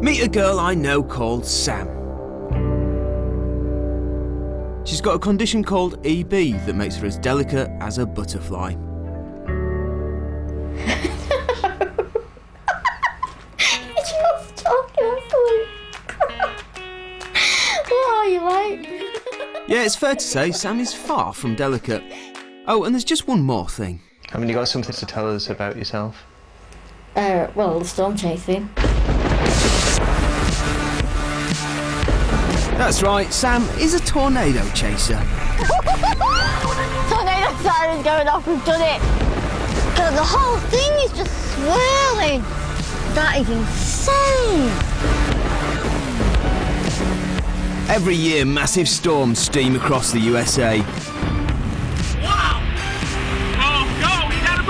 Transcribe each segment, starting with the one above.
Meet a girl I know called Sam. She's got a condition called EB that makes her as delicate as a butterfly. Just talking asleep. What are you like? Yeah, it's fair to say Sam is far from delicate. Oh, and there's just one more thing. Haven't you got something to tell us about yourself? Well, the Stormchaser. That's right, Sam is a tornado chaser. Tornado siren's going off, we've done it! God, the whole thing is just swirling! That is insane! Every year, massive storms steam across the USA. Wow! Oh, go! You gotta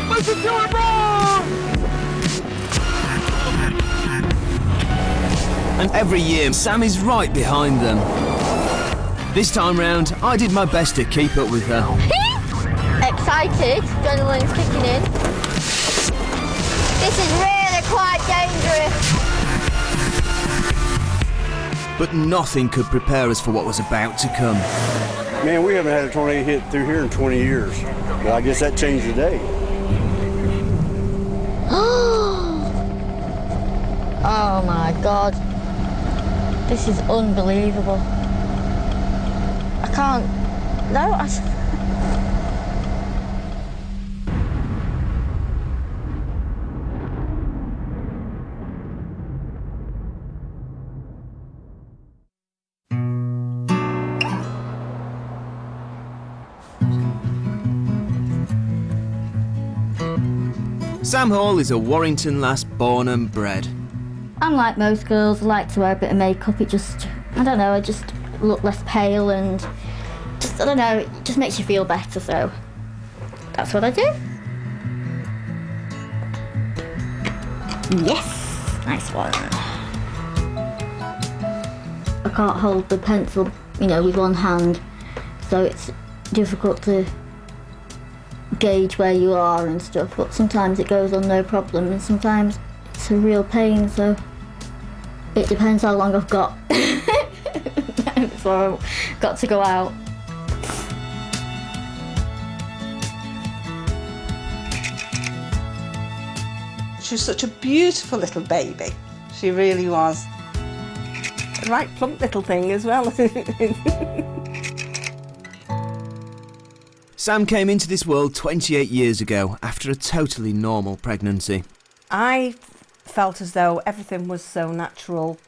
move! Listen to it, bro! And every year, Sam is right behind them. This time round, I did my best to keep up with her. Excited, adrenaline's kicking in. This is really quite dangerous. But nothing could prepare us for what was about to come. Man, we haven't had a tornado hit through here in 20 years. But I guess that changed today. Oh my God. This is unbelievable. I can't... No, Sam Hall is a Warrington lass born and bred. I'm like most girls, I like to wear a bit of makeup. It just, I don't know, I just look less pale and just, I don't know, it just makes you feel better, so that's what I do. Yes, nice one. I can't hold the pencil, with one hand, so it's difficult to gauge where you are and stuff, but sometimes it goes on no problem and sometimes it's a real pain, so it depends how long I've got before I've got to go out. She was such a beautiful little baby. She really was. A right plump little thing as well. Sam came into this world 28 years ago after a totally normal pregnancy. I felt as though everything was so natural.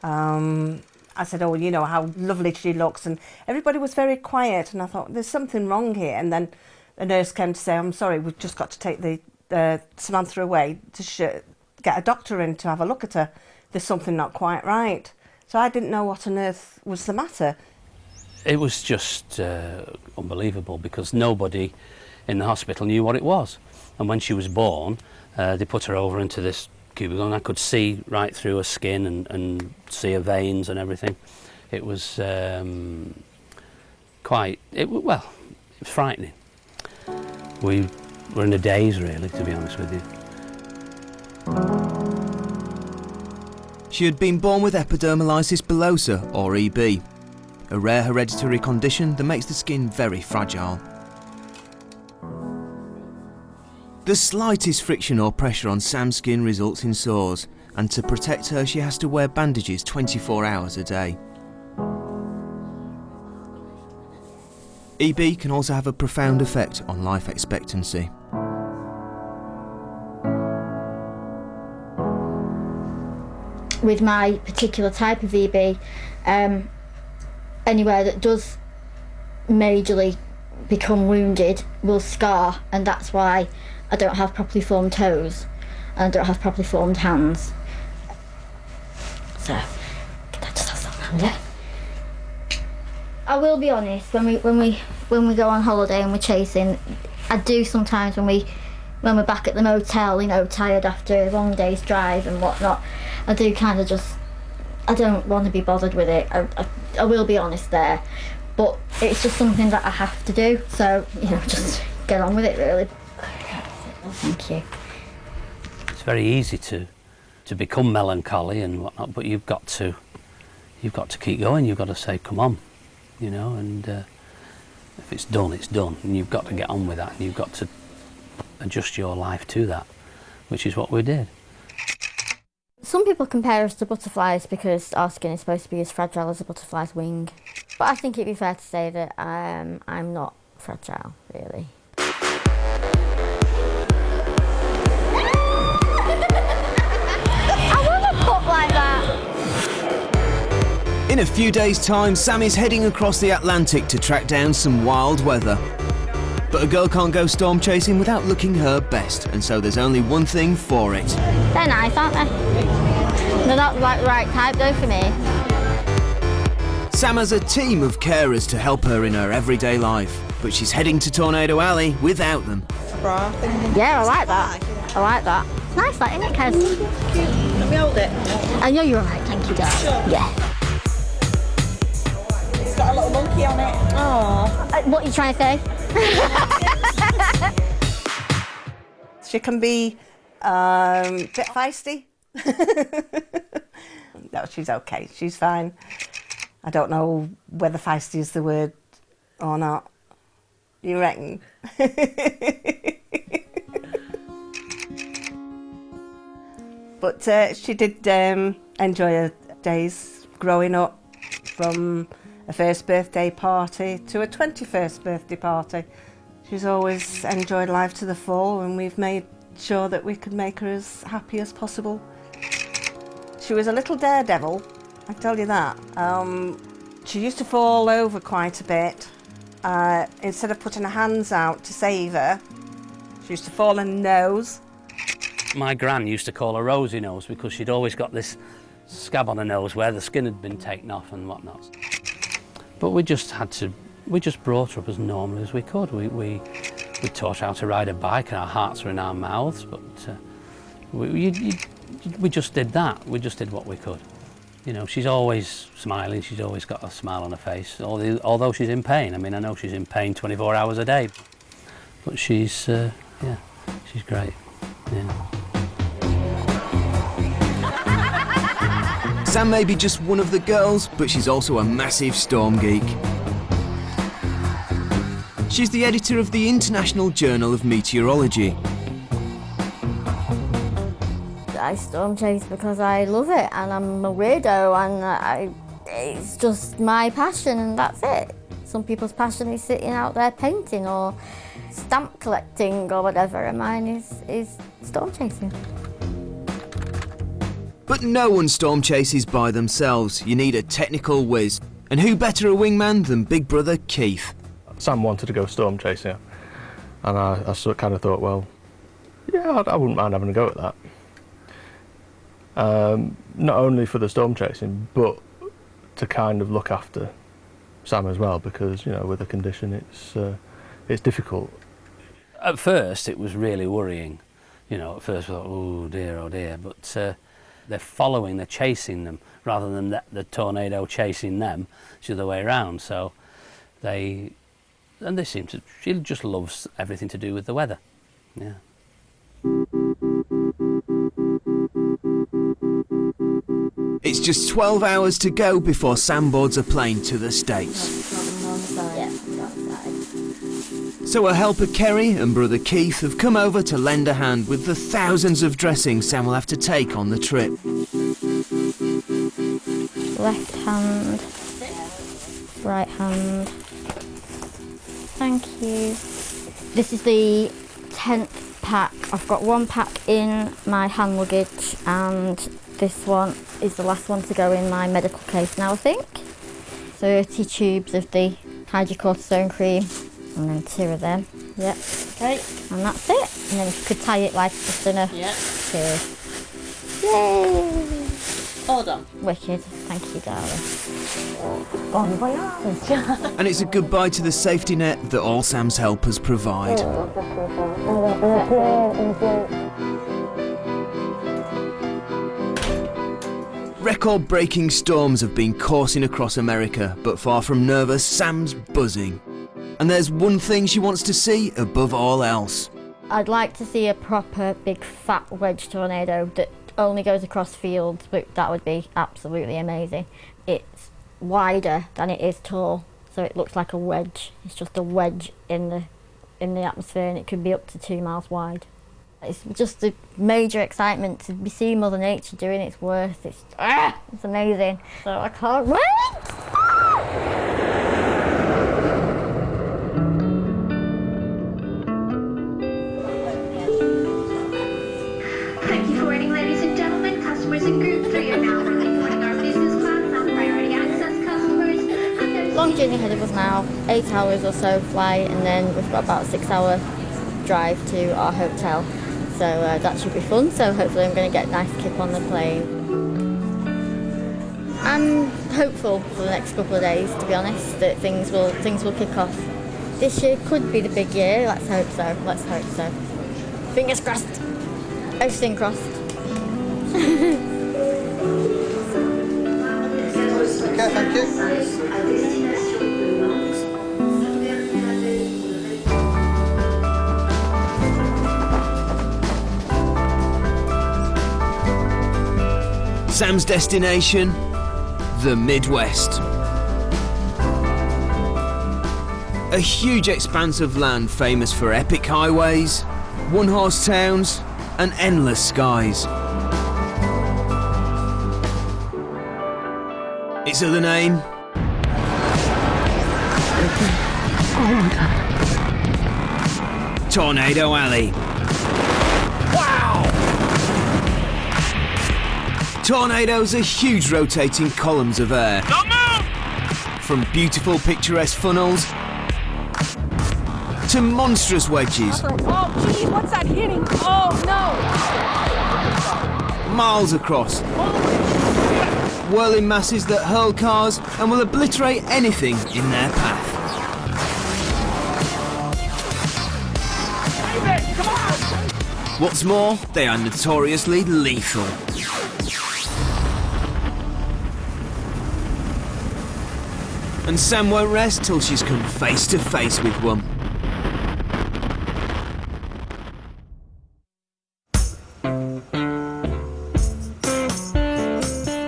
I said, oh, how lovely she looks, and everybody was very quiet, and I thought, there's something wrong here. And then a nurse came to say, I'm sorry, we've just got to take Samantha away to get a doctor in to have a look at her. There's something not quite right. So I didn't know what on earth was the matter. It was just unbelievable because nobody in the hospital knew what it was. And when she was born, they put her over into this cubicle and I could see right through her skin and see her veins and everything. It was it was frightening. We were in a daze really, to be honest with you. She had been born with Epidermolysis bullosa, or EB, a rare hereditary condition that makes the skin very fragile. The slightest friction or pressure on Sam's skin results in sores, and to protect her she has to wear bandages 24 hours a day. EB can also have a profound effect on life expectancy. With my particular type of EB, anywhere that does majorly become wounded will scar, and that's why I don't have properly formed toes and I don't have properly formed hands. So that just has that handy. I will be honest, when we go on holiday and we're chasing, I do sometimes when we're back at the motel, tired after a long day's drive and whatnot, I do kind of just, I don't want to be bothered with it. I will be honest there, but it's just something that I have to do, so just get on with it really. Thank you. It's very easy to become melancholy and whatnot, but you've got to keep going. You've got to say, come on, you know, and if it's done, it's done, and you've got to get on with that, and you've got to adjust your life to that, which is what we did. Some people compare us to butterflies because our skin is supposed to be as fragile as a butterfly's wing. But I think it'd be fair to say that I'm not fragile, really. I want a butt like that. In a few days' time, Sam is heading across the Atlantic to track down some wild weather. But a girl can't go storm chasing without looking her best, and so there's only one thing for it. They're nice, aren't they? They're not like the right type though for me. Sam has a team of carers to help her in her everyday life, but she's heading to Tornado Alley without them. Yeah, I like that. I like that. It's nice, that, isn't it, Kez? Let me hold it. I know you're alright, thank you, darling. Sure. Yeah. It's got a little monkey on it. Oh. What are you trying to say? She can be a bit feisty. No, she's okay. She's fine. I don't know whether feisty is the word or not. You reckon? But she did enjoy her days growing up, from a first birthday party to a 21st birthday party. She's always enjoyed life to the full, and we've made sure that we could make her as happy as possible. She was a little daredevil, I tell you that. She used to fall over quite a bit. Instead of putting her hands out to save her, she used to fall in the nose. My gran used to call her Rosy Nose because she'd always got this scab on her nose where the skin had been taken off and whatnot. But we just brought her up as normally as we could. We taught her how to ride a bike, and our hearts were in our mouths, but we just did that. We just did what we could. You know, she's always smiling, she's always got a smile on her face, although she's in pain. I mean, I know she's in pain 24 hours a day, but she's, yeah, she's great, yeah. Sam may be just one of the girls, but she's also a massive storm geek. She's the editor of the International Journal of Meteorology. I storm chase because I love it, and I'm a weirdo, and it's just my passion, and that's it. Some people's passion is sitting out there painting or stamp collecting or whatever, and mine is storm chasing. But no one storm chases by themselves. You need a technical whiz. And who better a wingman than big brother Keith? Sam wanted to go storm chasing, and I sort of kind of thought, well, yeah, I wouldn't mind having a go at that. Not only for the storm chasing, but to kind of look after Sam as well, because, you know, with the condition, it's difficult. At first, it was really worrying. You know, at first we thought, oh dear, but they're chasing them, rather than the tornado chasing them. It's the other way around. So she just loves everything to do with the weather. Yeah. It's just 12 hours to go before Sam boards a plane to the States. So her helper Kerry and brother Keith have come over to lend a hand with the thousands of dressings Sam will have to take on the trip. Left hand, right hand. Thank you. This is the 10th pack. I've got one pack in my hand luggage, and this one is the last one to go in my medical case now, I think. 30 tubes of the hydrocortisone cream, and then 2 of them. Yep. Okay. And that's it. And then if you could tie it like just in a... Yeah. Cheers. Yay! All done. Wicked. Thank you, darling. Bon voyage. And it's a goodbye to the safety net that all Sam's helpers provide. Record-breaking storms have been coursing across America, but far from nervous, Sam's buzzing. And there's one thing she wants to see above all else. I'd like to see a proper big fat wedge tornado that only goes across fields, but that would be absolutely amazing. It's wider than it is tall, so it looks like a wedge. It's just a wedge in the atmosphere, and it could be up to 2 miles wide. It's just a major excitement to be seeing Mother Nature doing its worst. It's amazing. So I can't wait! Thank you for waiting, ladies and gentlemen. Customers in Group 3 are now boarding our business class and priority access customers. Long journey ahead of us now, 8 hours or so flight, and then we've got about a 6-hour drive to our hotel. So that should be fun. So hopefully I'm going to get a nice kick on the plane. I'm hopeful for the next couple of days, to be honest, that things will kick off. This year could be the big year. Let's hope so. Let's hope so. Fingers crossed. Everything crossed. Okay, thank you. Sam's destination, the Midwest. A huge expanse of land famous for epic highways, one-horse towns, and endless skies. Its other name? Tornado Alley. Tornadoes are huge rotating columns of air. Don't move! From beautiful picturesque funnels to monstrous wedges. Oh, geez, what's that hitting? Oh, no! Miles across. Whirling masses that hurl cars and will obliterate anything in their path. David, come on! What's more, they are notoriously lethal. And Sam won't rest till she's come face to face with one.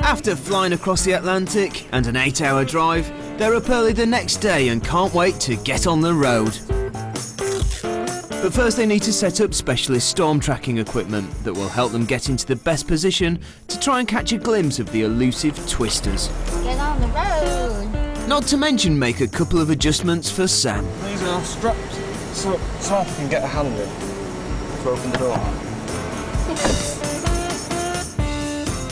After flying across the Atlantic and an 8-hour drive, they're up early the next day and can't wait to get on the road. But first they need to set up specialist storm tracking equipment that will help them get into the best position to try and catch a glimpse of the elusive twisters. Get on the road! Not to mention make a couple of adjustments for Sam. These are strapped so I can get a hand in to open the door.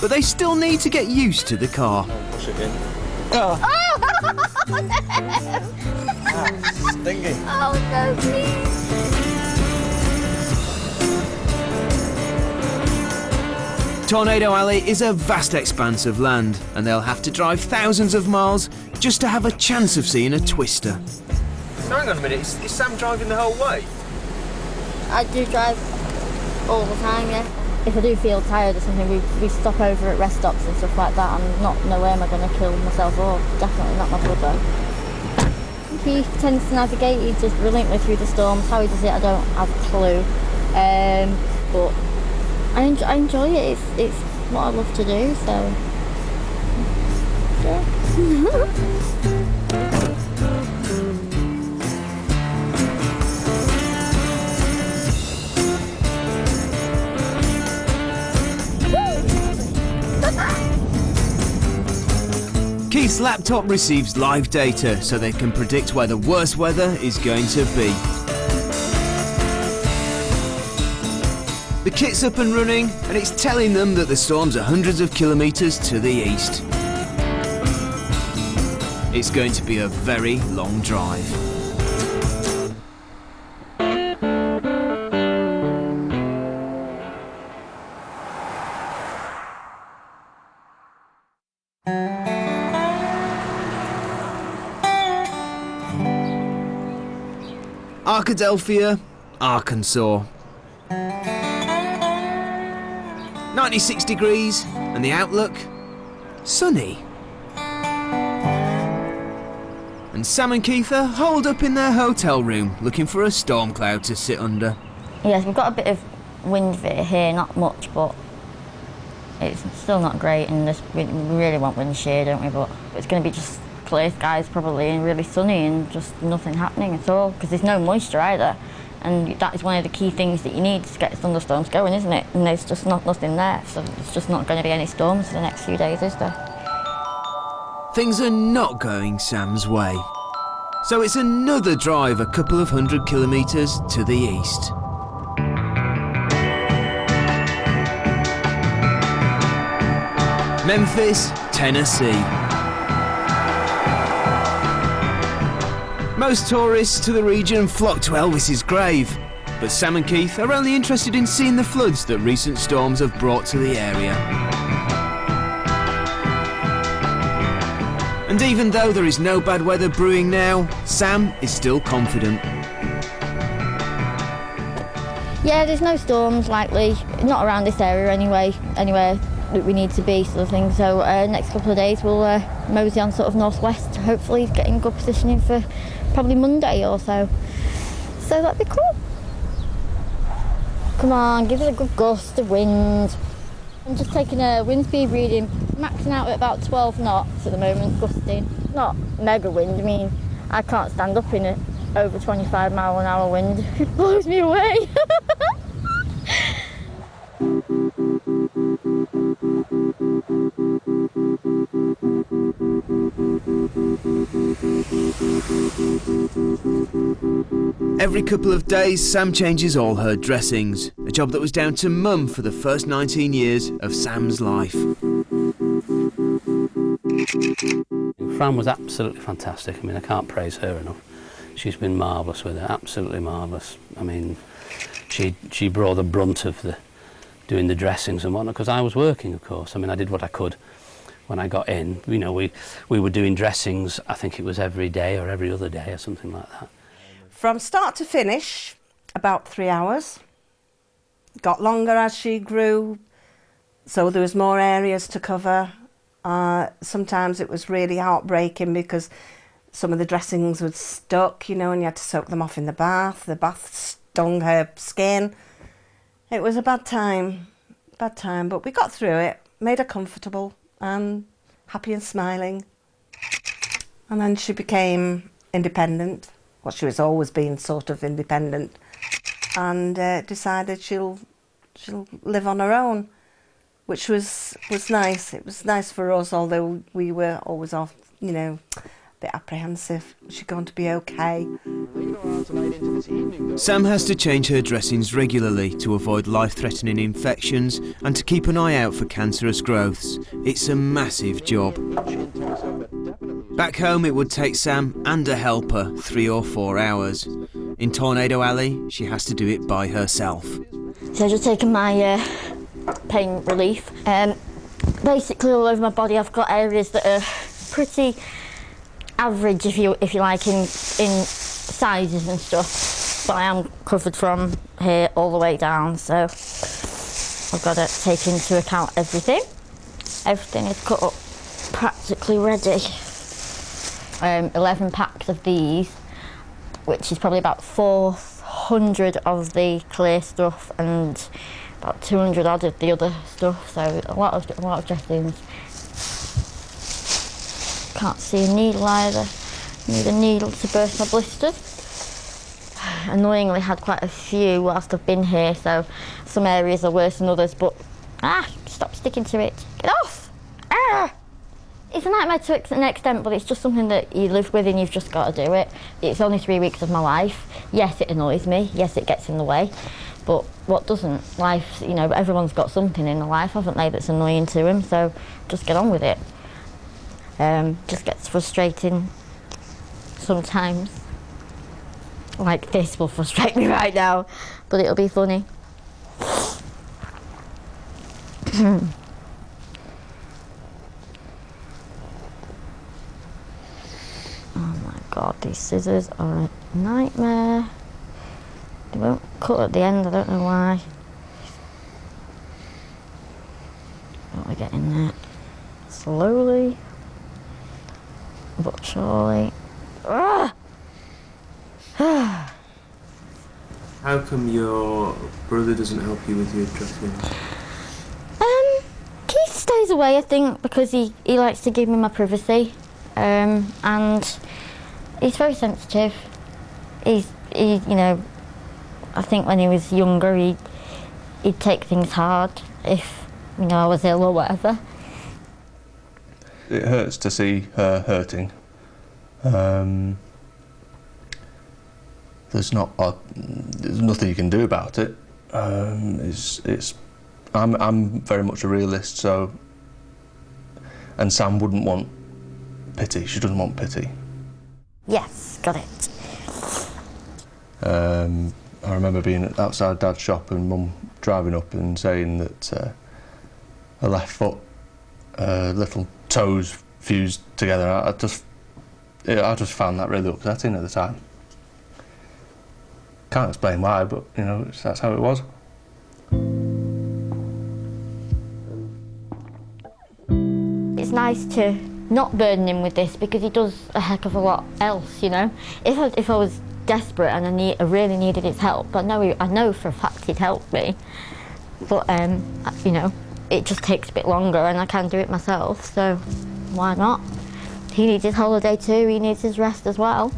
But they still need to get used to the car. Push it in. Oh no! Stingy. Oh no, please! Tornado Alley is a vast expanse of land, and they'll have to drive thousands of miles just to have a chance of seeing a twister. So hang on a minute, is Sam driving the whole way? I do drive all the time, yeah. If I do feel tired or something, we stop over at rest stops and stuff like that. I'm not, no way am I going to kill myself, or definitely not my brother. He tends to navigate, he does brilliantly through the storms. How he does it, I don't have a clue. But I enjoy it, it's what I love to do, so yeah. Keith's laptop receives live data so they can predict where the worst weather is going to be. The kit's up and running, and it's telling them that the storms are hundreds of kilometres to the east. It's going to be a very long drive. Arkadelphia, Arkansas. 96 degrees, and the outlook, sunny. And Sam and Keith are holed up in their hotel room, looking for a storm cloud to sit under. Yes, we've got a bit of wind veer here, not much, but it's still not great, and we really want wind shear, don't we? But it's going to be just clear skies probably, and really sunny, and just nothing happening at all, because there's no moisture either, and that is one of the key things that you need to get thunderstorms going, isn't it? And there's just nothing there, so it's just not going to be any storms for the next few days, is there? Things are not going Sam's way. So it's another drive a couple of 100 kilometres to the east. Memphis, Tennessee. Most tourists to the region flock to Elvis's grave, but Sam and Keith are only interested in seeing the floods that recent storms have brought to the area. And even though there is no bad weather brewing now, Sam is still confident. Yeah, there's no storms likely, not around this area anyway, anywhere that we need to be, sort of thing. So next couple of days we'll mosey on sort of northwest, hopefully getting good positioning for probably Monday or so. So that'd be cool. Come on, give us a good gust of wind. I'm just taking a wind speed reading, maxing out at about 12 knots at the moment, gusting. Not mega wind, I mean, I can't stand up in it over 25 mile an hour wind. It blows me away. Every couple of days, Sam changes all her dressings, a job that was down to Mum for the first 19 years of Sam's life. Fran was absolutely fantastic. I mean, I can't praise her enough. She's been marvellous with it, absolutely marvellous. I mean, she bore the brunt of doing the dressings and whatnot, because I was working, of course. I mean, I did what I could when I got in. You know, we were doing dressings, I think it was every day or every other day or something like that. From start to finish, about 3 hours. Got longer as she grew, so there was more areas to cover. Sometimes it was really heartbreaking because some of the dressings were stuck, you know, and you had to soak them off in the bath. The bath stung her skin. It was a bad time, but we got through it, made her comfortable and happy and smiling. And then she became independent. Well, she was always been sort of independent, and decided she'll live on her own, which was nice. It was nice for us, although we were always off, you know, a bit apprehensive. Was she going to be okay? Sam has to change her dressings regularly to avoid life-threatening infections and to keep an eye out for cancerous growths. It's a massive job. Back home, it would take Sam and a helper 3 or 4 hours. In Tornado Alley, she has to do it by herself. So just taking my pain relief. Basically all over my body I've got areas that are pretty average, if you like, in sizes and stuff. But I am covered from here all the way down, so I've got to take into account everything. Everything is cut up, practically ready. 11 packs of these, which is probably about 400 of the clear stuff and about 200 odd of the other stuff, so a lot of dressings. Can't see a needle either. Need a needle to burst my blisters. Annoyingly had quite a few whilst I've been here, so some areas are worse than others, but stop sticking to it. Get off! It's a nightmare to an extent, but it's just something that you live with and you've just got to do it. It's only 3 weeks of my life. Yes, it annoys me. Yes, it gets in the way. But what doesn't? Life, you know, everyone's got something in their life, haven't they, that's annoying to them, so just get on with it. Just gets frustrating sometimes. Like this will frustrate me right now, but it'll be funny. Oh my god, these scissors are a nightmare. They won't cut at the end, I don't know why. What we get in there? Slowly, but surely. How come your brother doesn't help you with your dressing? Keith stays away, I think, because he likes to give me my privacy, and he's very sensitive. He you know, I think when he was younger he'd take things hard if, you know, I was ill or whatever. It hurts to see her hurting. There's nothing you can do about it. I'm very much a realist, so, and Sam wouldn't want pity. She doesn't want pity. Yes, got it. I remember being outside Dad's shop and Mum driving up and saying that her left foot, little toes fused together. I just found that really upsetting at the time. Can't explain why, but you know, that's how it was. It's nice to not burden him with this because he does a heck of a lot else, you know. If I was desperate and I really needed his help, I know for a fact he'd help me. But you know, it just takes a bit longer and I can do it myself, so why not? He needs his holiday too, he needs his rest as well.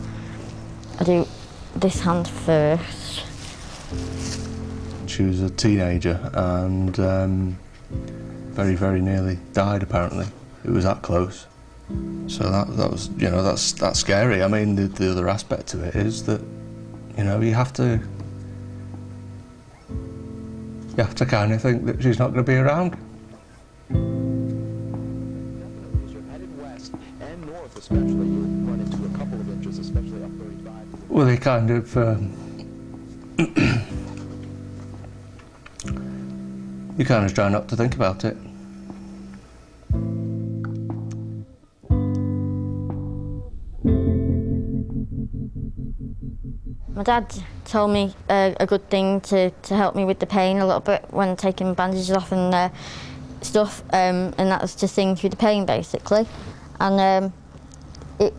I do this hand first. She was a teenager and very, very nearly died apparently. It was that close. So that was, you know, that's scary. I mean, the other aspect to it is that, you know, you have to kind of think that she's not going to be around. Headed west and north, especially, you'll run into a couple of inches, especially up 35. Well, they kind of you kind of try not to think about it. My dad told me a good thing to help me with the pain a little bit when taking bandages off and stuff, and that was to sing through the pain basically. And it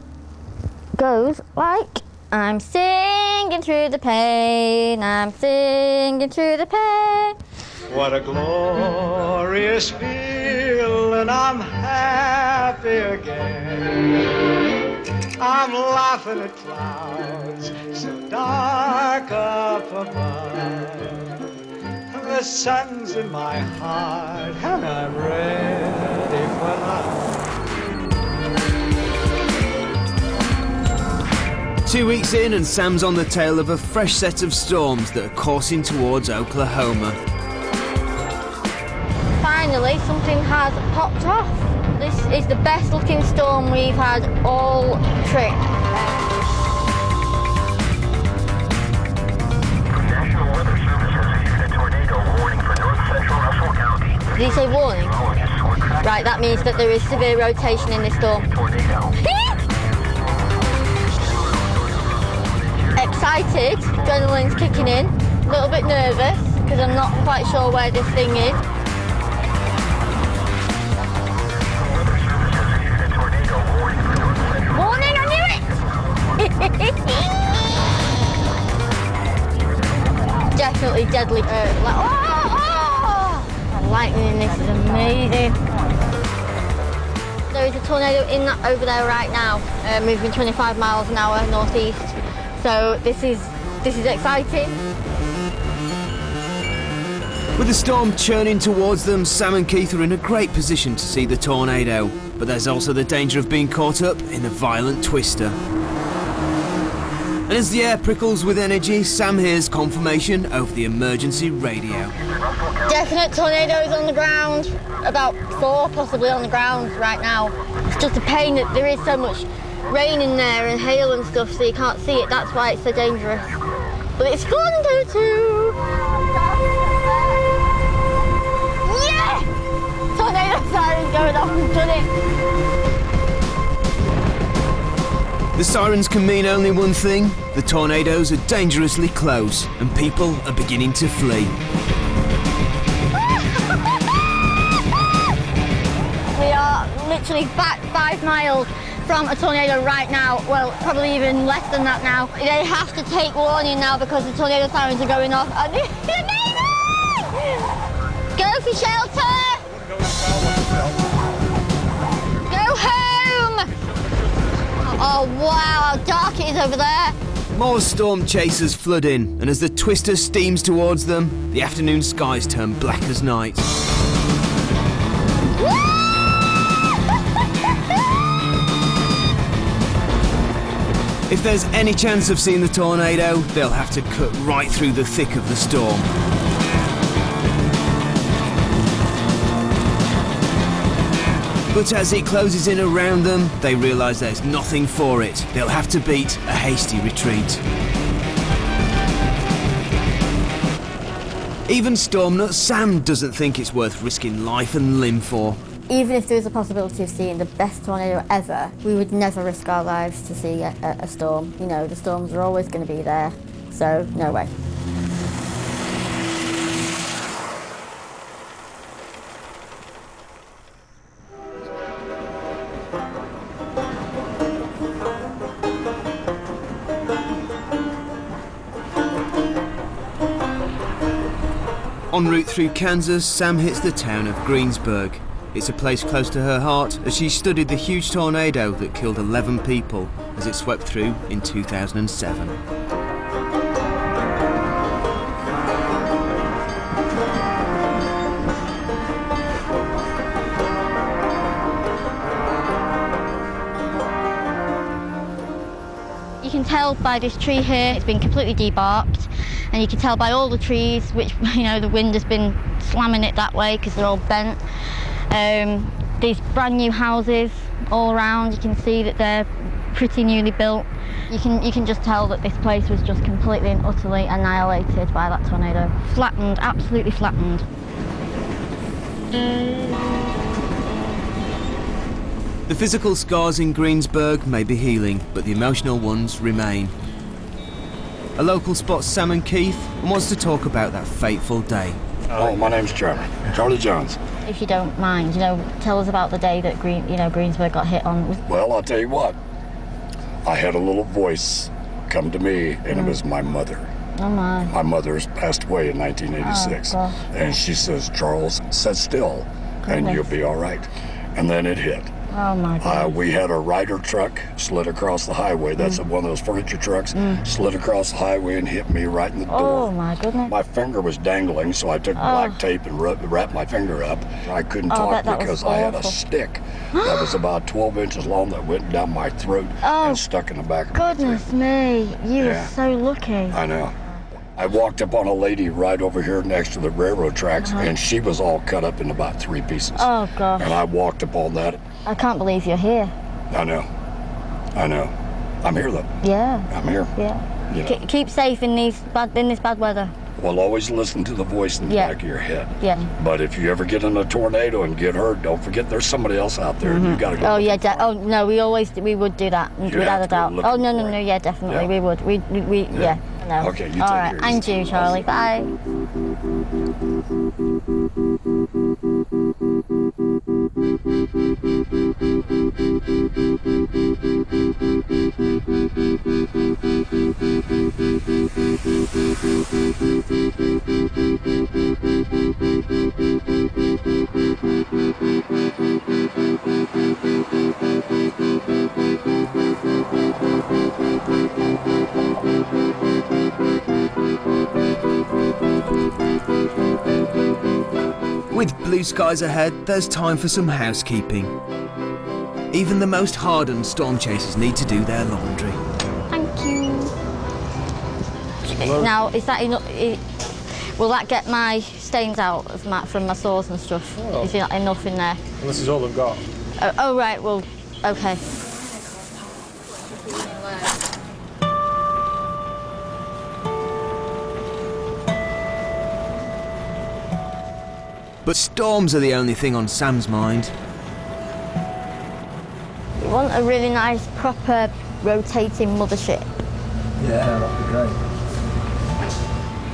goes like, I'm singing through the pain, I'm singing through the pain. What a glorious feeling, I'm happy again. I'm laughing at clouds so dark up above. The sun's in my heart and I'm ready for love. 2 weeks in and Sam's on the tail of a fresh set of storms that are coursing towards Oklahoma. Finally, something has popped off. This is the best looking storm we've had all trip. National Weather Service has issued a tornado warning for north central Russell County. Did he say warning? Right, that means that there is severe rotation in this storm. Excited, adrenaline's kicking in, a little bit nervous because I'm not quite sure where this thing is. Warning, I knew it! Definitely deadly. The lightning in this is amazing. There is a tornado over there right now, moving 25 miles an hour northeast. So this is exciting. With the storm churning towards them, Sam and Keith are in a great position to see the tornado. But there's also the danger of being caught up in a violent twister. And as the air prickles with energy, Sam hears confirmation over the emergency radio. Definite tornadoes on the ground, about 4 possibly on the ground right now. It's just a pain that there is so much rain in there and hail and stuff, so you can't see it. That's why it's so dangerous. But it's thunder too. Yeah! Tornado sirens going off, we've done it. The sirens can mean only one thing. The tornadoes are dangerously close and people are beginning to flee. We are literally back 5 miles from a tornado right now. Well, probably even less than that now. They have to take warning now because the tornado sirens are going off. Go for shelter! Go home! Oh wow, how dark it is over there. More storm chasers flood in, and as the twister steams towards them, the afternoon skies turn black as night. If there's any chance of seeing the tornado, they'll have to cut right through the thick of the storm. But as it closes in around them, they realise there's nothing for it. They'll have to beat a hasty retreat. Even storm nut Sam doesn't think it's worth risking life and limb for. Even if there was a possibility of seeing the best tornado ever, we would never risk our lives to see a storm. You know, the storms are always going to be there, so no way. En route through Kansas, Sam hits the town of Greensburg. It's a place close to her heart as she studied the huge tornado that killed 11 people as it swept through in 2007. You can tell by this tree here, it's been completely debarked, and you can tell by all the trees, which, you know, the wind has been slamming it that way because they're all bent. These brand new houses all around, you can see that they're pretty newly built. You can just tell that this place was just completely and utterly annihilated by that tornado. Flattened, absolutely flattened. The physical scars in Greensburg may be healing, but the emotional ones remain. A local spots Sam and Keith and wants to talk about that fateful day. Oh, my name's Charlie Jones. If you don't mind, you know, tell us about the day that Greensburg got hit on. Well, I'll tell you what. I had a little voice come to me, and it was my mother. Oh my. My mother's passed away in 1986, and she says, "Charles, sit still, and you'll be all right." And then it hit. Oh my God. We had a Ryder truck slid across the highway. That's one of those furniture trucks. Slid across the highway and hit me right in the door. Oh my goodness. My finger was dangling, so I took black tape and wrapped my finger up. I couldn't talk because I had a stick that was about 12 inches long that went down my throat and stuck in the back of my throat. Goodness me, you were so lucky. I know. I walked up on a lady right over here next to the railroad tracks, and she was all cut up in about 3 pieces. Oh gosh. And I walked up on that. I can't believe you're here. I know. I'm here though. Yeah. I'm here. Yeah. You know. Keep safe in this bad weather. Well, always listen to the voice in the back of your head. Yeah. But if you ever get in a tornado and get hurt, don't forget there's somebody else out there. You got to go. Oh yeah. We would do that without a doubt. Oh no. Yeah, definitely. Yeah. We would. We yeah. No. Okay. You all take right. care. And you, Charlie. Bye. With blue skies ahead, there's time for some housekeeping. Even the most hardened storm chasers need to do their laundry. Thank you. Now, is that enough? Will that get my stains out of from my sores and stuff? Oh. Is there enough in there? Well, this is all I've got. Oh right. Well, okay. But storms are the only thing on Sam's mind. You want a really nice, proper, rotating mothership? Yeah, that'd be great.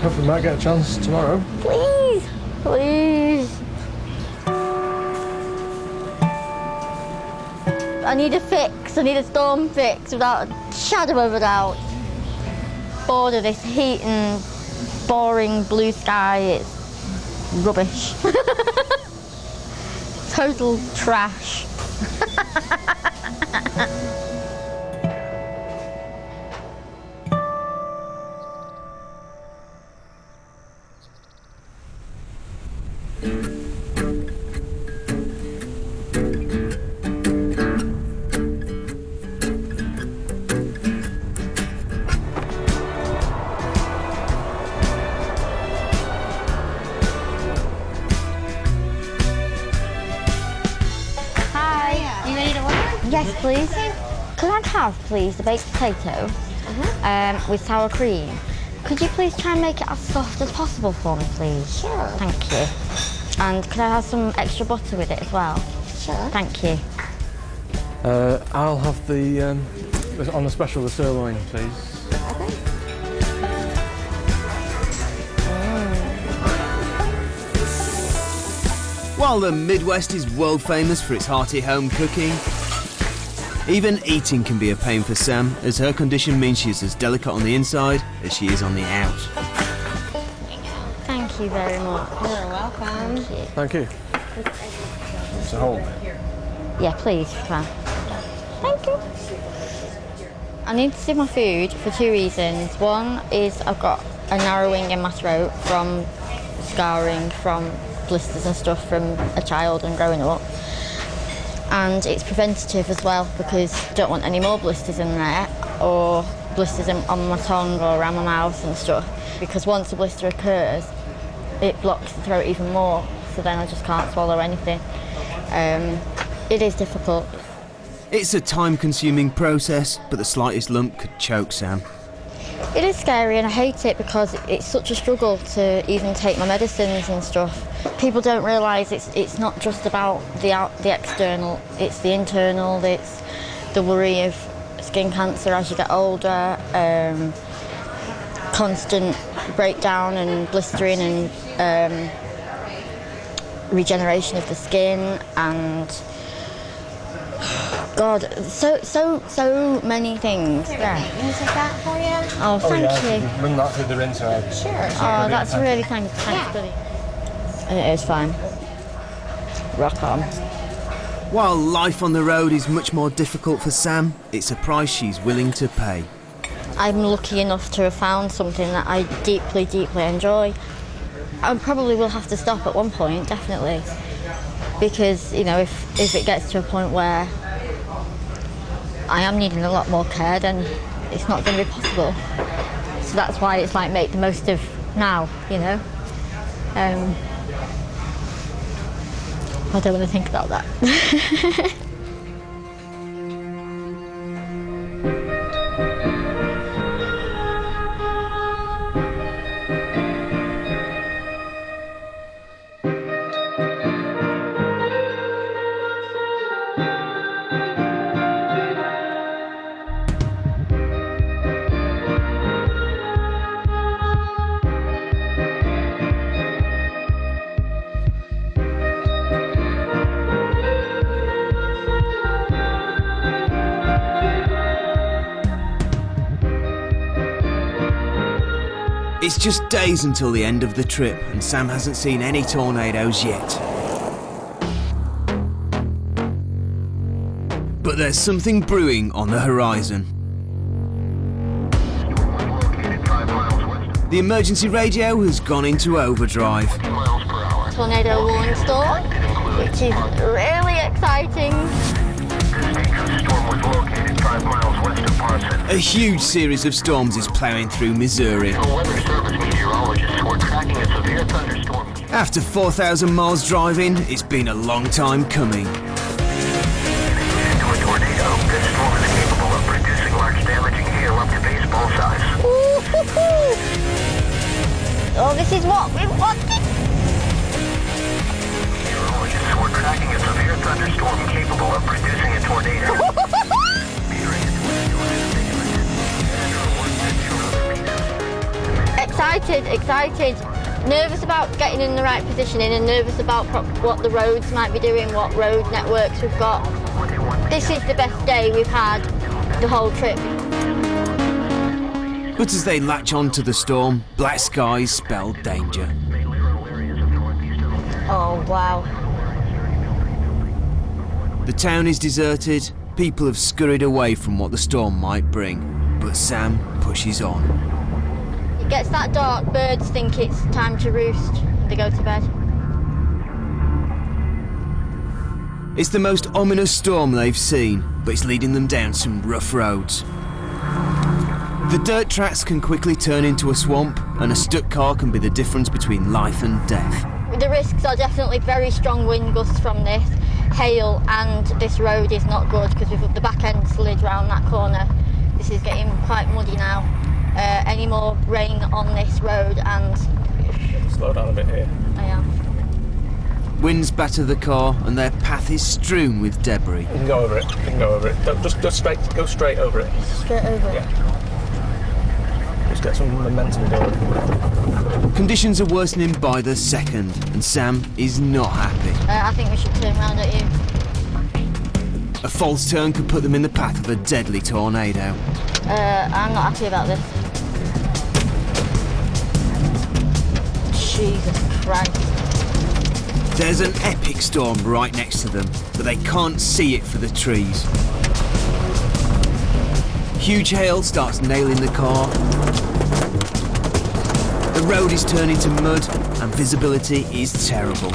Hope we might get a chance tomorrow. Please, please. I need a fix. I need a storm fix without a shadow of a doubt. Bored of this heat and boring blue sky. It's rubbish. Total trash. Yes, please. Could I have, please, the baked potato with sour cream? Could you please try and make it as soft as possible for me, please? Sure. Thank you. And could I have some extra butter with it as well? Sure. Thank you. I'll have the, on the special, the sirloin, please. Okay. While the Midwest is world famous for its hearty home cooking, even eating can be a pain for Sam, as her condition means she's as delicate on the inside as she is on the out. Thank you very much. You're welcome. Thank you. It's a hold. Yeah, please, if you can. Thank you. I need to see my food for two reasons. One is I've got a narrowing in my throat from scarring from blisters and stuff from a child and growing up. And it's preventative as well, because I don't want any more blisters in there or blisters on my tongue or around my mouth and stuff, because once a blister occurs it blocks the throat even more, so then I just can't swallow anything. It is difficult. It's a time-consuming process, but the slightest lump could choke Sam. It is scary and I hate it because it's such a struggle to even take my medicines and stuff. People don't realise it's not just about the external, it's the internal, it's the worry of skin cancer as you get older, constant breakdown and blistering and regeneration of the skin, and God, so many things. Yeah. Can you take that for you? Oh, thank you. Run that through the rinser. Sure. Oh, that's really thanks, buddy. It is fine. Rock on. While life on the road is much more difficult for Sam, it's a price she's willing to pay. I'm lucky enough to have found something that I deeply, deeply enjoy. I probably will have to stop at one point, definitely. Because, you know, if it gets to a point where I am needing a lot more care, then it's not going to be possible. So that's why it's like make the most of now, you know. I don't want to think about that. It's just days until the end of the trip, and Sam hasn't seen any tornadoes yet. But there's something brewing on the horizon. The emergency radio has gone into overdrive. Tornado warning storm, which is really exciting. A huge series of storms is ploughing through Missouri. After 4,000 miles driving, it's been a long time coming. Oh, this is what we wanted. Meteorologists were tracking a severe thunderstorm capable of producing a tornado. Excited. Nervous about getting in the right positioning and nervous about what the roads might be doing, what road networks we've got. This is the best day we've had the whole trip. But as they latch on to the storm, black skies spell danger. Oh, wow. The town is deserted, people have scurried away from what the storm might bring, but Sam pushes on. It gets that dark, birds think it's time to roost, and they go to bed. It's the most ominous storm they've seen, but it's leading them down some rough roads. The dirt tracks can quickly turn into a swamp, and a stuck car can be the difference between life and death. The risks are definitely very strong wind gusts from this, hail, and this road is not good because we've got the back end slid round that corner. This is getting quite muddy now. Any more rain on this road and... Slow down a bit here. I am. Winds batter the car and their path is strewn with debris. You can go over it. You can go over it. Just go straight over it. Straight over it? Yeah. Just get some momentum going. Conditions are worsening by the second, and Sam is not happy. I think we should turn round at you. A false turn could put them in the path of a deadly tornado. I'm not happy about this. Jesus Christ. There's an epic storm right next to them, but they can't see it for the trees. Huge hail starts nailing the car. The road is turning to mud and visibility is terrible.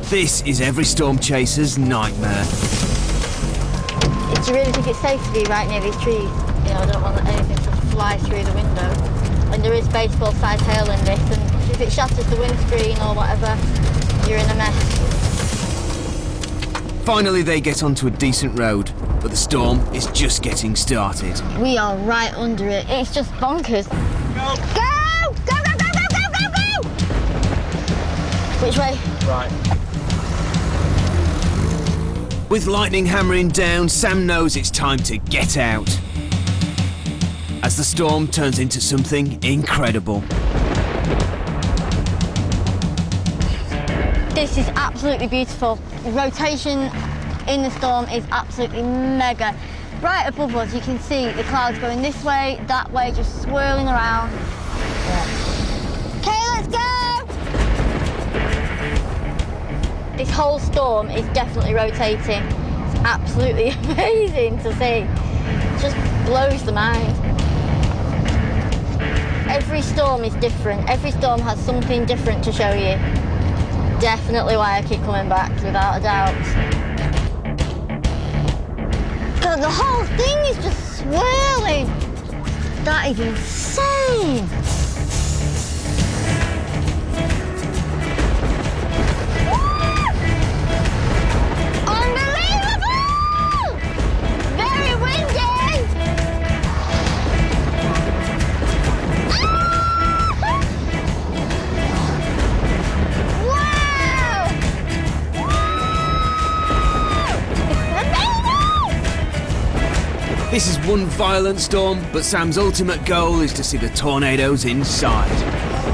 This is every Stormchaser's nightmare. Do you really think it's safe to be right near these trees? You know, I don't want anything to fly through the window. And there is baseball-sized hail in this, and if it shatters the windscreen or whatever, you're in a mess. Finally, they get onto a decent road, but the storm is just getting started. We are right under it. It's just bonkers. Go! Go! Go, go, go, go, go, go, go! Which way? Right. With lightning hammering down, Sam knows it's time to get out. As the storm turns into something incredible. This is absolutely beautiful. The rotation in the storm is absolutely mega. Right above us, you can see the clouds going this way, that way, just swirling around. Okay, let's go! This whole storm is definitely rotating. It's absolutely amazing to see. It just blows the mind. Every storm is different. Every storm has something different to show you. Definitely why I keep coming back, without a doubt. God, the whole thing is just swirling. That is insane. Unbelievable! Very windy. This is one violent storm, but Sam's ultimate goal is to see the tornadoes inside.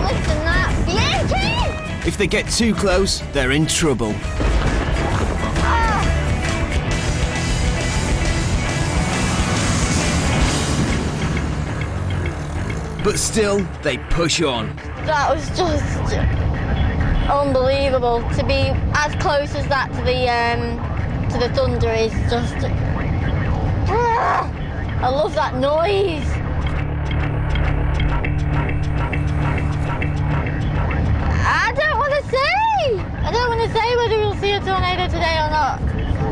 Listen, that's beauty! If they get too close, they're in trouble. But still, they push on. That was just unbelievable. To be as close as that to the thunder is just... I love that noise. I don't want to say. I don't want to say whether we'll see a tornado today or not.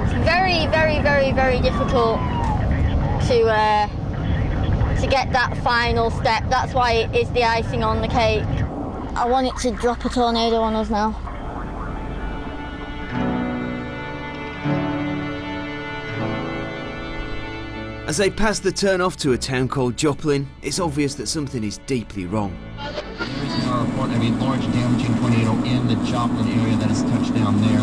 It's very, very, very, very difficult to get that final step. That's why it is the icing on the cake. I want it to drop a tornado on us now. As they pass the turn-off to a town called Joplin, it's obvious that something is deeply wrong. There is now a report of a large damaging tornado in the Joplin area that has touched down there.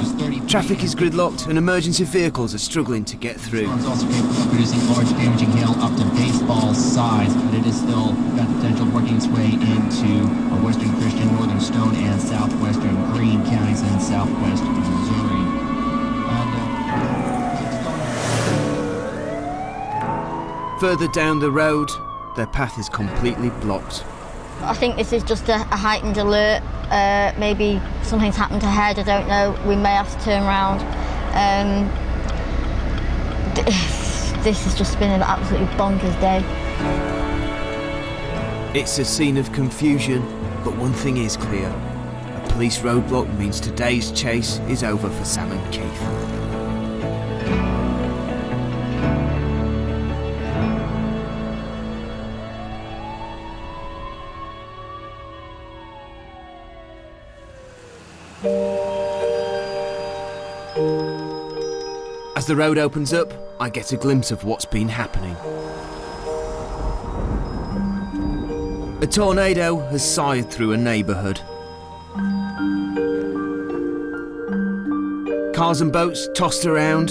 Traffic is gridlocked and emergency vehicles are struggling to get through. It's also capable of producing large damaging hail up to baseball size, but it is still got the potential of working its way into western Christian, northern Stone, and southwestern Greene counties in southwest Missouri. Further down the road, their path is completely blocked. I think this is just a heightened alert. Maybe something's happened ahead, I don't know. We may have to turn around. This has just been an absolutely bonkers day. It's a scene of confusion, but one thing is clear. A police roadblock means today's chase is over for Sam and Keith. As the road opens up, I get a glimpse of what's been happening. A tornado has sighed through a neighbourhood. Cars and boats tossed around.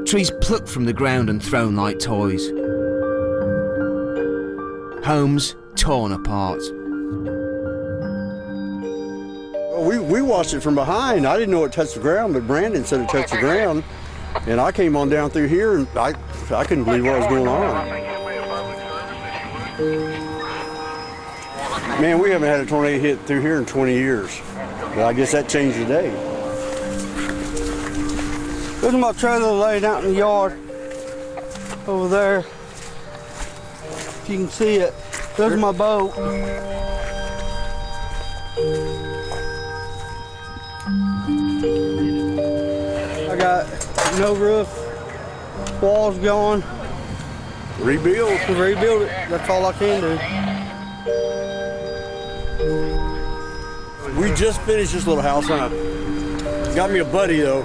Trees plucked from the ground and thrown like toys. Homes torn apart. We watched it from behind. I didn't know it touched the ground, but Brandon said it touched the ground. And I came on down through here, and I couldn't believe what was going on. Man, we haven't had a tornado hit through here in 20 years. But I guess that changed the day. There's my trailer laying out in the yard over there. If you can see it, there's my boat. I got no roof, walls gone. Rebuild it. That's all I can do. We just finished this little house, huh? Got me a buddy though.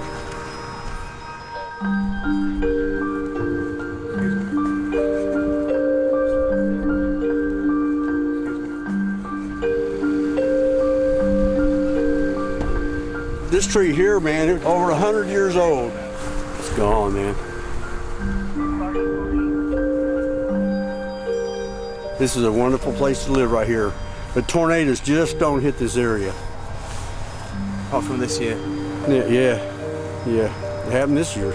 This tree here, man, it's over 100 years old. It's gone, man. This is a wonderful place to live right here. But tornadoes just don't hit this area. Apart from this year? Yeah. It happened this year.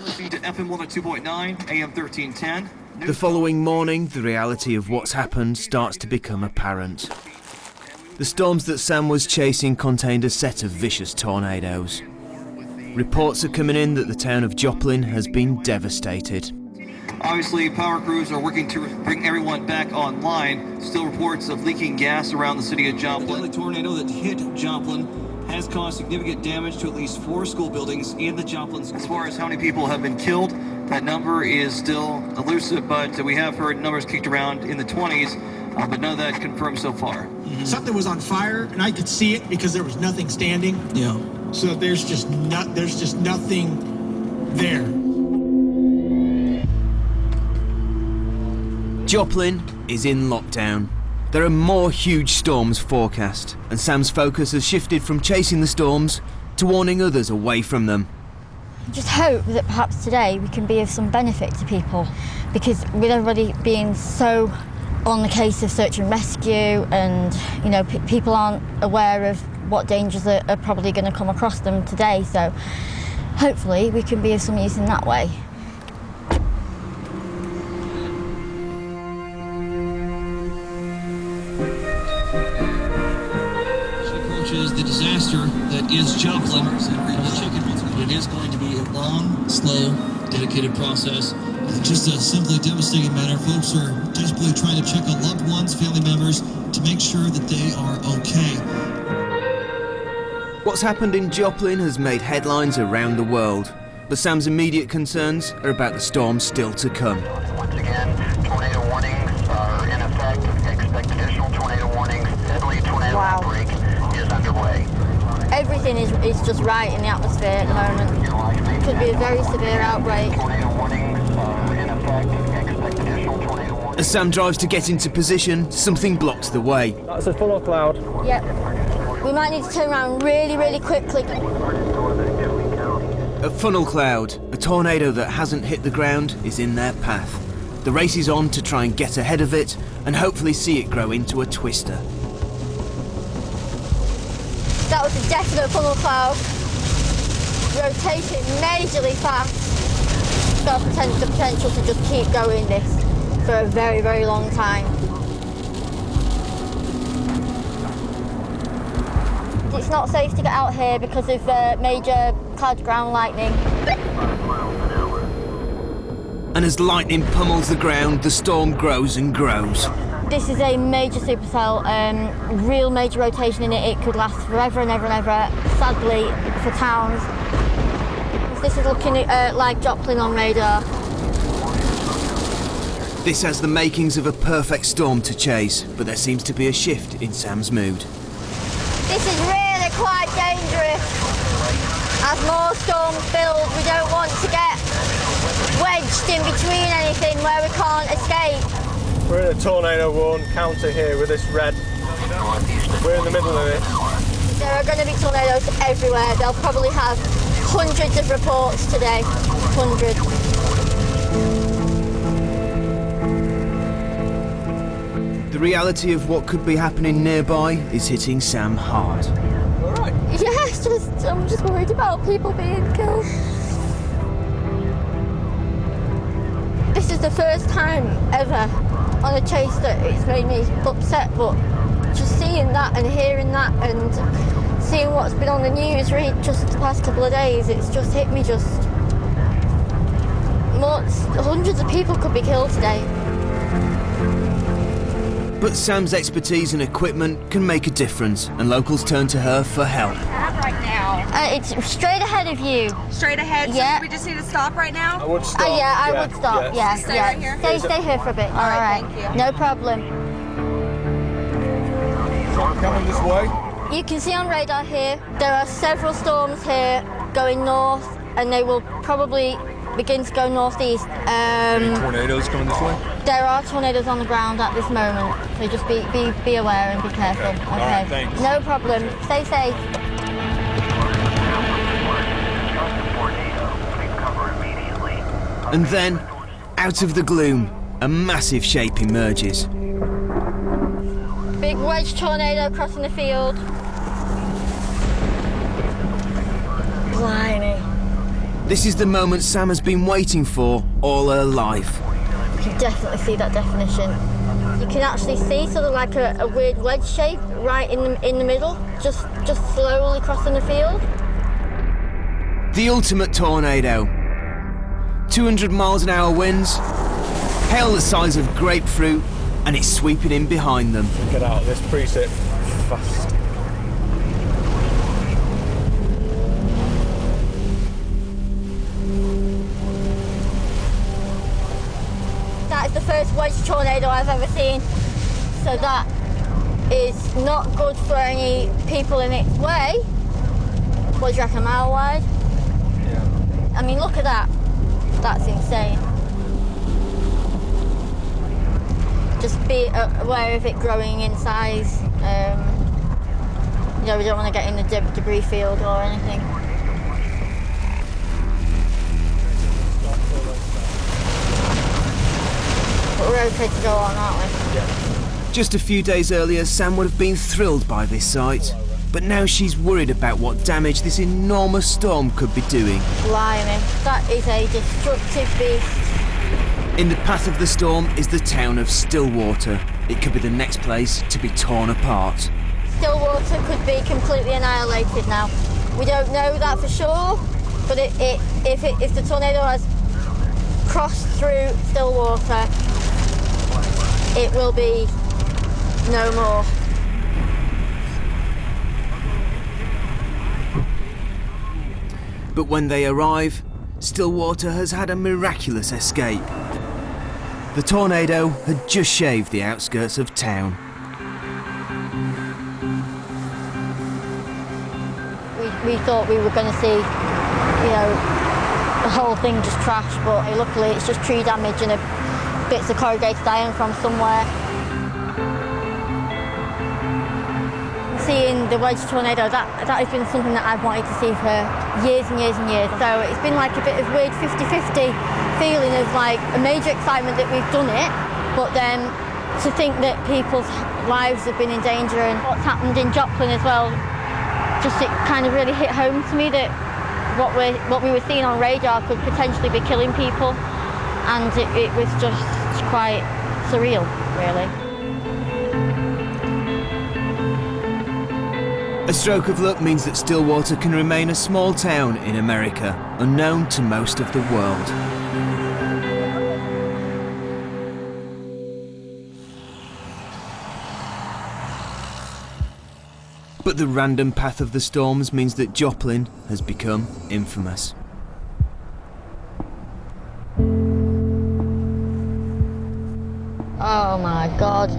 Listening to FM 102.9, AM 1310. The following morning, the reality of what's happened starts to become apparent. The storms that Sam was chasing contained a set of vicious tornadoes. Reports are coming in that the town of Joplin has been devastated. Obviously, power crews are working to bring everyone back online. Still reports of leaking gas around the city of Joplin. The tornado that hit Joplin has caused significant damage to at least 4 school buildings in the Joplin. As far as how many people have been killed, that number is still elusive, but we have heard numbers kicked around in the 20s, but none of that confirmed so far. Something was on fire, and I could see it because there was nothing standing. Yeah. So there's just nothing there. Joplin is in lockdown. There are more huge storms forecast, and Sam's focus has shifted from chasing the storms to warning others away from them. Just hope that perhaps today we can be of some benefit to people, because with everybody being so on the case of search and rescue, and people aren't aware of what dangers are probably going to come across them today, so hopefully we can be of some use in that way. Approaches the disaster that is Joplin. It is going to be a long, slow, dedicated process. Just a simply devastating matter. Folks are desperately trying to check on loved ones, family members, to make sure that they are okay. What's happened in Joplin has made headlines around the world, but Sam's immediate concerns are about the storm still to come. Once again, tornado warnings are in effect. Expect additional tornado warnings. Deadly tornado outbreak is underway. Everything is just right in the atmosphere at the moment. It could be a very severe outbreak. As Sam drives to get into position, something blocks the way. That's a full of cloud. Yep. We might need to turn around really, really quickly. A funnel cloud, a tornado that hasn't hit the ground, is in their path. The race is on to try and get ahead of it and hopefully see it grow into a twister. That was a definite funnel cloud, rotating majorly fast. Got the potential to just keep going this for a very, very long time. It's not safe to get out here because of major cloud ground lightning. And as lightning pummels the ground, the storm grows and grows. This is a major supercell, real major rotation in it. It could last forever and ever and ever, sadly, for towns. This is looking like Joplin on radar. This has the makings of a perfect storm to chase, but there seems to be a shift in Sam's mood. This is really quite dangerous. As more storms build, we don't want to get wedged in between anything where we can't escape. We're in a tornado warn counter here with this red. We're in the middle of it. There are going to be tornadoes everywhere. They'll probably have hundreds of reports today. Hundreds. The reality of what could be happening nearby is hitting Sam hard. All right. Yeah, I'm just worried about people being killed. This is the first time ever on a chase that it's made me upset, but just seeing that and hearing that and seeing what's been on the news just the past couple of days, it's just hit me hundreds of people could be killed today. But Sam's expertise and equipment can make a difference, and locals turn to her for help. Right now. It's straight ahead of you. Straight ahead? Yeah. So we just need to stop right now? I would stop. Yeah, I would stop. Yeah, Stay yeah. right here? Stay here for a bit. All right, right. thank you. No problem. Coming this way. You can see on radar here, there are several storms here going north, and they will probably begin to go northeast. Tornadoes coming this way? There are tornadoes on the ground at this moment, so just be aware and be careful. Okay. All right, thanks. No problem. Stay safe. And then, out of the gloom, a massive shape emerges. Big wedge tornado crossing the field. Blimey. This is the moment Sam has been waiting for all her life. You can definitely see that definition. You can actually see sort of like a weird wedge shape right in the middle, just slowly crossing the field. The ultimate tornado. 200 miles an hour winds, hail the size of grapefruit, and it's sweeping in behind them. Get out of this preset fast. That is the first wedge tornado I've ever seen. So that is not good for any people in its way. What do you reckon, a mile wide? Yeah. I mean, look at that. That's insane. Just be aware of it growing in size. You know, we don't want to get in the debris field or anything. But we're okay to go on, aren't we? Yeah. Just a few days earlier, Sam would have been thrilled by this sight. But now she's worried about what damage this enormous storm could be doing. Blimey, that is a destructive beast. In the path of the storm is the town of Stillwater. It could be the next place to be torn apart. Stillwater could be completely annihilated now. We don't know that for sure, but if the tornado has crossed through Stillwater, it will be no more. But when they arrive, Stillwater has had a miraculous escape. The tornado had just shaved the outskirts of town. We thought we were going to see, you know, the whole thing just crash, but luckily it's just tree damage and bits of corrugated iron from somewhere. seeing the wedge tornado, that has been something that I've wanted to see for years and years and years. So it's been like a bit of weird 50-50 feeling of like a major excitement that we've done it, but then to think that people's lives have been in danger and what's happened in Joplin as well, just it kind of really hit home to me that what we were seeing on radar could potentially be killing people, and it was just quite surreal, really. A stroke of luck means that Stillwater can remain a small town in America, unknown to most of the world. But the random path of the storms means that Joplin has become infamous. Oh my God.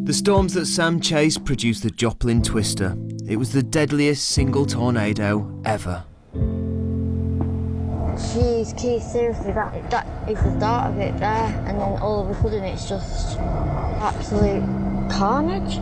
The storms that Sam chased produced the Joplin Twister. It was the deadliest single tornado ever. Jeez, Keith, seriously, that is the start of it there, and then all of a sudden it's just absolute carnage.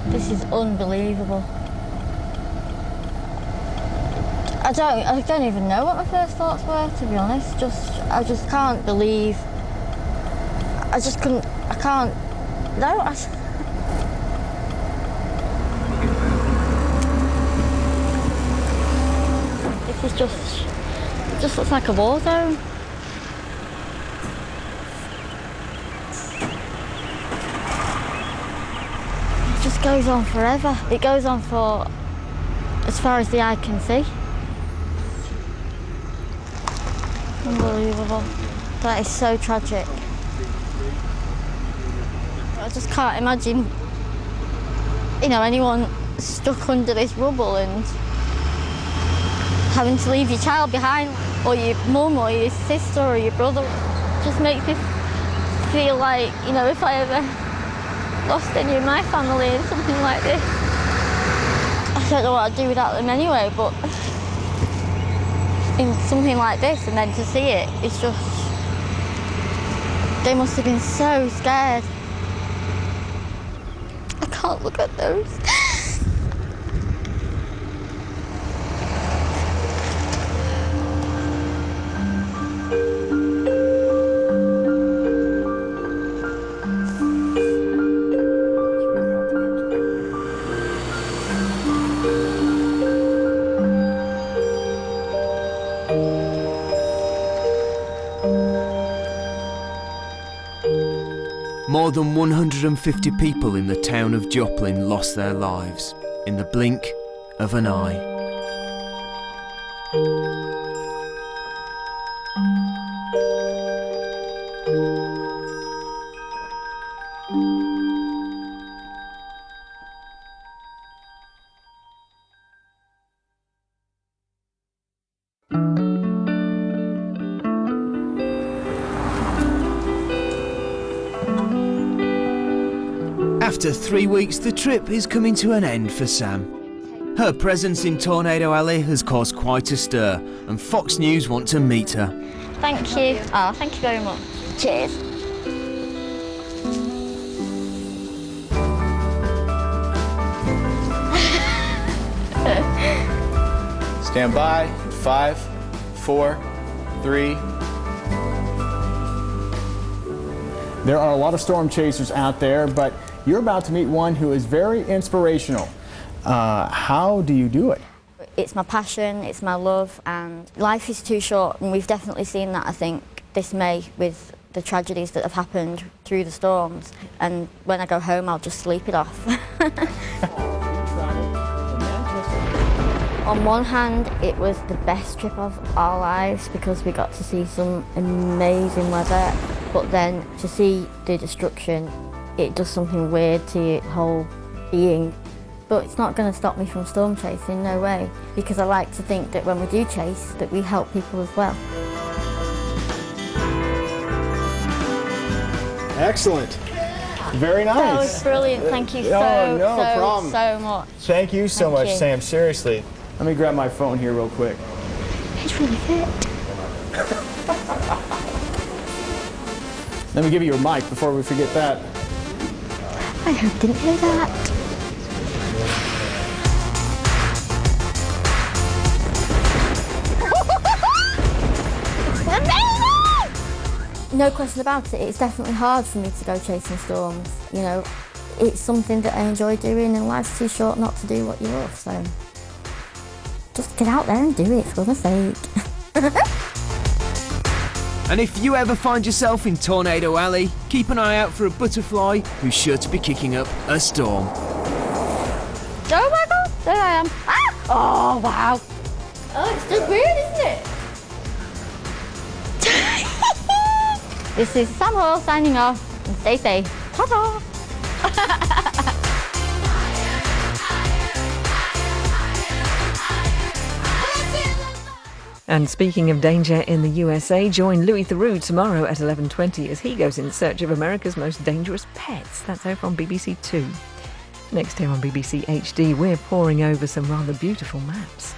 This is unbelievable. I don't even know what my first thoughts were, to be honest. I just can't believe. I can't. No, this is it just looks like a war zone. It just goes on forever. It goes on for as far as the eye can see. Unbelievable. That is so tragic. I just can't imagine, anyone stuck under this rubble and having to leave your child behind, or your mum, or your sister, or your brother. It just makes me feel like, if I ever lost any of my family in something like this, I don't know what I'd do without them anyway, but in something like this, and then to see it, it's just, they must have been so scared. I can't look at those. More than 150 people in the town of Joplin lost their lives in the blink of an eye. After 3 weeks, the trip is coming to an end for Sam. Her presence in Tornado Alley has caused quite a stir, and Fox News want to meet her. Thank you. Oh, thank you very much. Cheers. Stand by. 5, 4, 3. There are a lot of storm chasers out there, but you're about to meet one who is very inspirational. How do you do it? It's my passion, it's my love, and life is too short, and we've definitely seen that, I think, this May with the tragedies that have happened through the storms, and when I go home I'll just sleep it off. On one hand, it was the best trip of our lives because we got to see some amazing weather, but then to see the destruction, it does something weird to your whole being. But it's not going to stop me from storm chasing, no way, because I like to think that when we do chase, that we help people as well. Excellent. Very nice. That was brilliant. Thank you so much. Thank you so much, you. Sam. Seriously. Let me grab my phone here real quick. It's really fit. Let me give you a mic before we forget that. I hope didn't hear that. No question about it, it's definitely hard for me to go chasing storms. You know, it's something that I enjoy doing and life's too short not to do what you love, so just get out there and do it, for goodness sake. And if you ever find yourself in Tornado Alley, keep an eye out for a butterfly who's sure to be kicking up a storm. Oh my god, there I am. Ah! Oh wow. Oh, it's still weird, isn't it? This is Sam Hall signing off, and stay safe. Ta-ta! And speaking of danger in the USA, join Louis Theroux tomorrow at 11:20 as he goes in search of America's most dangerous pets. That's over on BBC Two. Next here on BBC HD, we're poring over some rather beautiful maps.